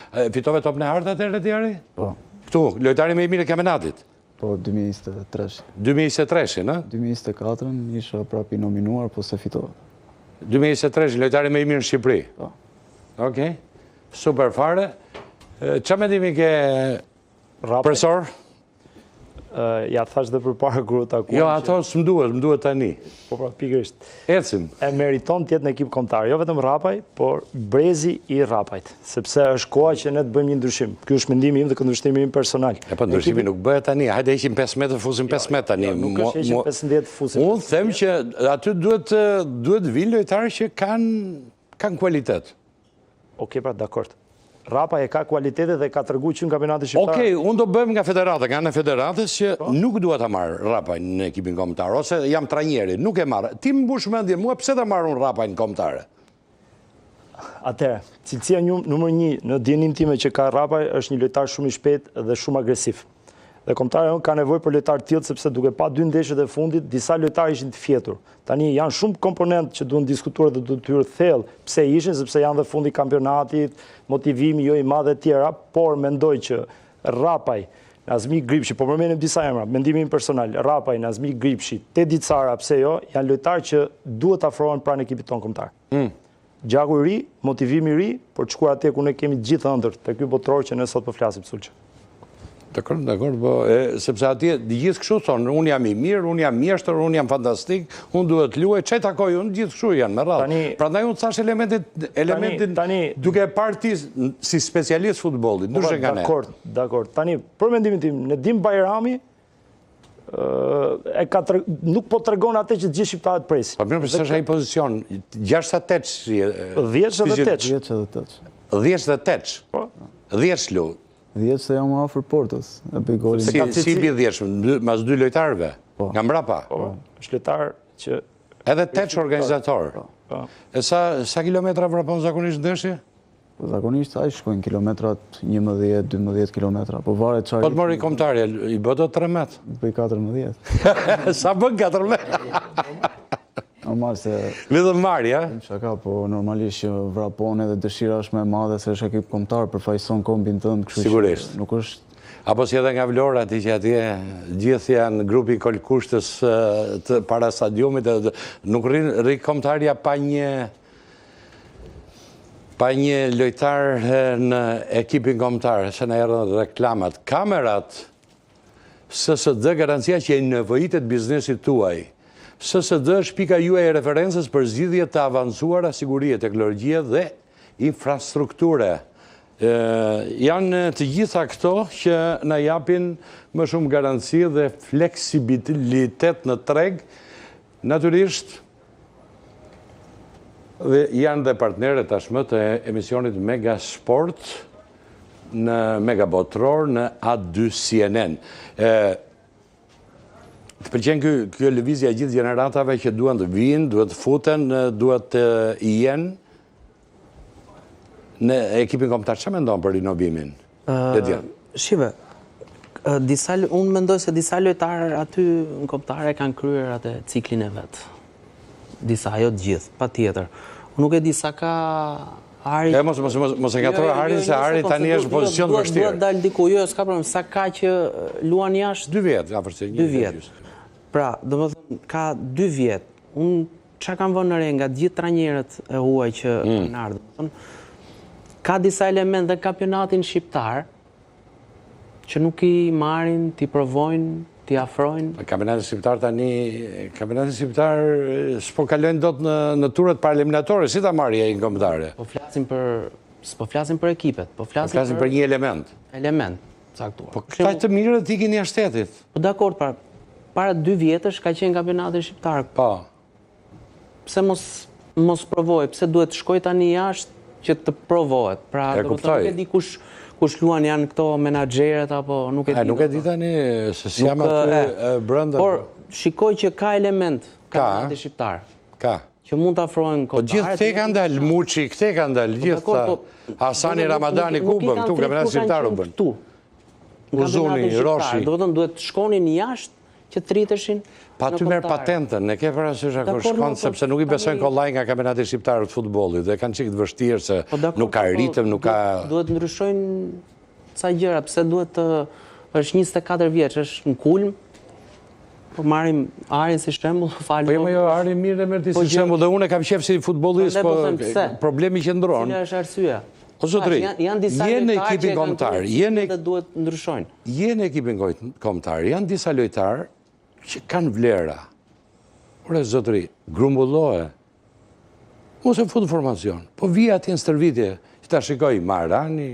Fitove top në hartë atërë tjeri? Po. Këtu, lojtari me i mirë e kampionatit? Po, 2023. 2023, në? 2024 isha prapi nominuar, po se fitova. 2023, lojtari me i mirë në Shqipëri? Po. Okej, super fare. Qa me dimi ke profesor? Ja thash dhe për parë kërë takuam. Jo, ato së më duhet tani. Po pra, pikërisht. Ecim. E meriton tjetë në ekip kombëtar, jo vetëm Rapaj, por brezi i Rapajt, sepse është koha që ne të bëjmë një ndryshim. Ky është mendimi im dhe këndvështrimi im personal. E po ndryshimi nuk bëhet tani, hajde heqim 5 metrë, fusim 5 metrë tani. Nuk është heqim 15, fusim. Unë them që aty duhet vinë lojtarë që kanë kualitet. Okej, pra, dakord. Rapa e ka kualitetet dhe ka tërgu që në kampionatin shqiptar. Okej, unë do bëjmë nga federata, nga në federatës që nuk duhet ta marrë Rapaj në ekipin kombëtar, ose jam trajneri, nuk e marrë. Ti më mbush mendje mua, pse ta marrë unë Rapaj në kombëtare? Atëherë, cilësia numër 1 në dienim time që ka Rapaj është një lojtar shumë i shpejtë dhe shumë agresiv. Dhe kombëtari ka nevojë për lojtar të tillë sepse duke pa 2 ndeshjet e fundit, disa lojtarë ishin të fjetur. Tani janë shumë komponentë që duhen diskutuar dhe duhet të hyrë thellë pse ishin, sepse janë dhe fundi kampionatit, motivimi jo i madh e tjera, por mendoj që Rapaj, Nazmi Gripshi, po përmendim disa emra, mendimi im personal, Rapaj, Nazmi Gripshi, Tedi Cara, pse jo, janë lojtarë që duhet të afrohen pranë ekipit tonë kombëtar. Gjaku i ri, motivimi i ri, por të shkuar atje ku ne kemi gjithë ëndër te ky botror që ne sot po flasim sulçe. Dakor, po, sepse atje gjithë kështu thonë, unë jam i mirë, unë jam mjeshtër, unë jam fantastik, unë duhet luaj, çaj takoj, unë gjithë kështu janë me radhë. Prandaj unë thash elementin duke parë ti si specialist futbolli, ndryshe nga ne. Dakor. Tani, për mendimin tim, Nedim Bajrami nuk po tregon atë që gjithë shqiptarët presin. Po mirë, pse është ai pozicion 6-8 10 dhe 8. 10 lu. 10 se jam afër portës. Si bie 10 mas 2 lojtarëve nga mbrapa. Është lojtar që edhe 8 organizator. E sa kilometra vrapon zakonisht ndeshje? Zakonisht ai shkojnë kilometrat 11-12 kilometra, po varet çfarë. Po të mori kombëtarja, i bë dot 13. Bëj 14. Sa bën 14? Normal se... Lidhëm marja? Shaka, po normalisht që vrapon edhe dëshira është me madhe se është ekip kombëtar, përfaqëson kombin tënd, kështu që sigurisht. Nuk është... Apo si edhe nga Vlora, ti që atje gjithë janë grupi kolkushtës para stadiumit, nuk rri kombëtarja pa një lojtar në ekipin kombëtar, se në erdhën reklamat, kamerat, SSD garancia që e nevojitet biznesit tuaj. SSD është pika juaj e referencës për zgjidhje të avancuara sigurie, teknologjie dhe infrastrukture. Janë të gjitha këto që na japin më shumë garanci dhe fleksibilitet në treg, natyrisht dhe janë dhe partnerët tashmë të emisionit Mega Sport në Mega Botror në A2 CNN. Të pëlqen kjo lëvizja gjithë gjeneratave që duan të vinë, duhet të futen, duhet të jenë në ekipin kombëtar. Çfarë mendon për rinovimin? Shive, unë mendoj se disa lojtarë aty në kombëtare kanë kryer atë ciklin e vet. Disa, jo të gjithë, patjetër. Unë nuk e di sa ka Ari. Mos e gatroj Arin se Ari tani është në pozicion vështirë. Duhet dalë diku, jo, s'ka problem, sa ka që luan jashtë? 2 vjet, ka përse. 2 vjet. Pra, domethënë ka 2 vjet. Unë çka kam vënë në re nga gjithë trajnerët e huaj që kanë ardhur. Ka disa elemente në kampionatin shqiptar që nuk i marrin, t'i provojnë, t'i afrojnë. Kampionatin shqiptar tani, kampionatin shqiptar s'po kalojnë dot në turet paraliminatore, si ta marrë ai kombëtare? Po flasim për ekipet, po flasim për një element. Element, caktuar. Po këta të mirët ikin jashtë shtetit. Po dakord, para 2 vjetësh ka qenë kampionatin shqiptar. Po. Pse mos provoj, pse duhet të shkoj tani jashtë që të provohet. Pra, nuk e di kush luan janë këto menaxherët apo nuk e di. Nuk e di tani se si jam aty brenda. Por shikoj që ka element kampionati shqiptar. Ka. Që mund të afrohen kombëtarët. Po gjithë këte kanë dalë, Muçi, këte kanë dalë, gjithë Hasani Ramadani, ku bën, këtu kampionati shqiptar u bën. Uzuni, Roshi. Do të thënë duhet të shkonin jashtë që triteshin. Pa ty merë patentën, ne ke parasysh ako shkon, sepse nuk i besojnë kollaj nga kampionati shqiptar të futbollit, dhe kanë qikë të vështirë se nuk ka ritëm, nuk ka... Duhet ndryshojnë ca gjëra, pse duhet të... është 24 vjeç, është në kulm, po marrim Arin si shembull, falë. Po jo, Arin mirë e merr ti si shembull, dhe unë kam qef si futbollist, po problemi që ndron. Cila është arsyeja? O zotëri, janë disa lojtarë që kanë qenë dhe duhet ndryshojnë. Jenë ekipin kombëtar, janë disa lojtarë që kanë vlera. Ore zotëri, grumbullohe. Mos e fut informacion, po vija atje në stërvitje, që ta shikoj Marani,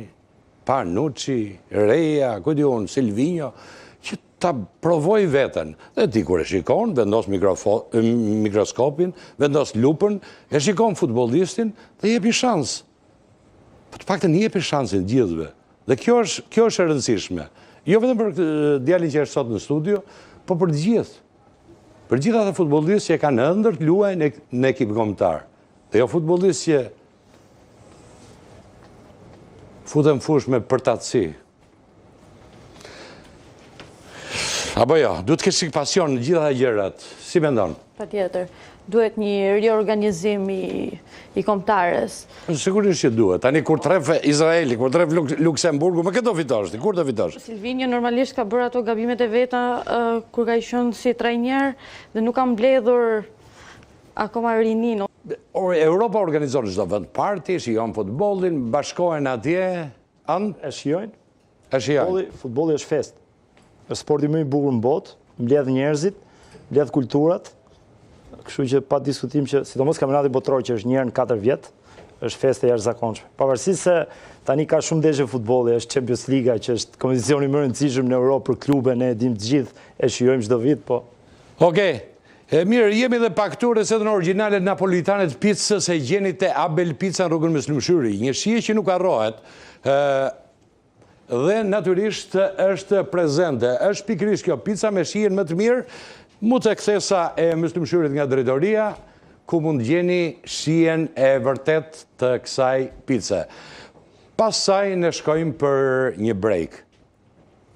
Panucci, Reja, Kodion, Silvinho, që ta provoj veten. Dhe ti kur e shikon, vendos mikroskopin, vendos lupën, e shikon futbollistin dhe jepi shans. Po të paktën jepi shansin gjithëve. Dhe kjo është e rëndësishme. Jo vetëm për djalin që është sot në studio, po për gjithë. Për gjithë ata futbollistë që kanë ëndër të luajnë në ekip kombëtar. Dhe jo futbollistë që futen fush me përtatësi. Apo jo, duhet të kesh çik pasion në gjitha gjërat. Si mendon? Patjetër. Duhet një riorganizim i kombëtarës. Sigurisht që duhet. Tani kur tref Izraeli, kur tref Luksemburgu, më këtë do fitosh ti? Kur do fitosh? Silvinho normalisht ka bërë ato gabimet e veta kur ka qenë si trajner dhe nuk ka mbledhur akoma rinin. Europa organizon çdo vend parti, shijon futbollin, bashkohen atje, E shijojnë? e shijojnë. Futbolli është fest. Është sporti më i bukur në botë, mbledh njerëzit, mbledh kulturat. Kështu që pa diskutim që, sidomos kampionati botror që është një herë në 4 vjet, është festë e jashtëzakonshme. Pavarësisht se tani ka shumë ndeshje futbolli, është Champions Liga, që është kompeticioni më i rëndësishëm në Europë për klube, ne e dim të gjithë, e shijojmë çdo vit, po. Okej. Mirë, jemi dhe pak këtu recetën origjinale napolitane të pizzës e gjeni te Abel Pizza në rrugën Myslimshyri. Një shije që nuk harrohet. Dhe natyrisht është prezente. Është pikërisht kjo pizza me shijen më të mirë, mu të kthesa e Myslimshyrit nga drejtoria, ku mund gjeni shijen e vërtet të kësaj pizze. Pas saj ne shkojmë për një break.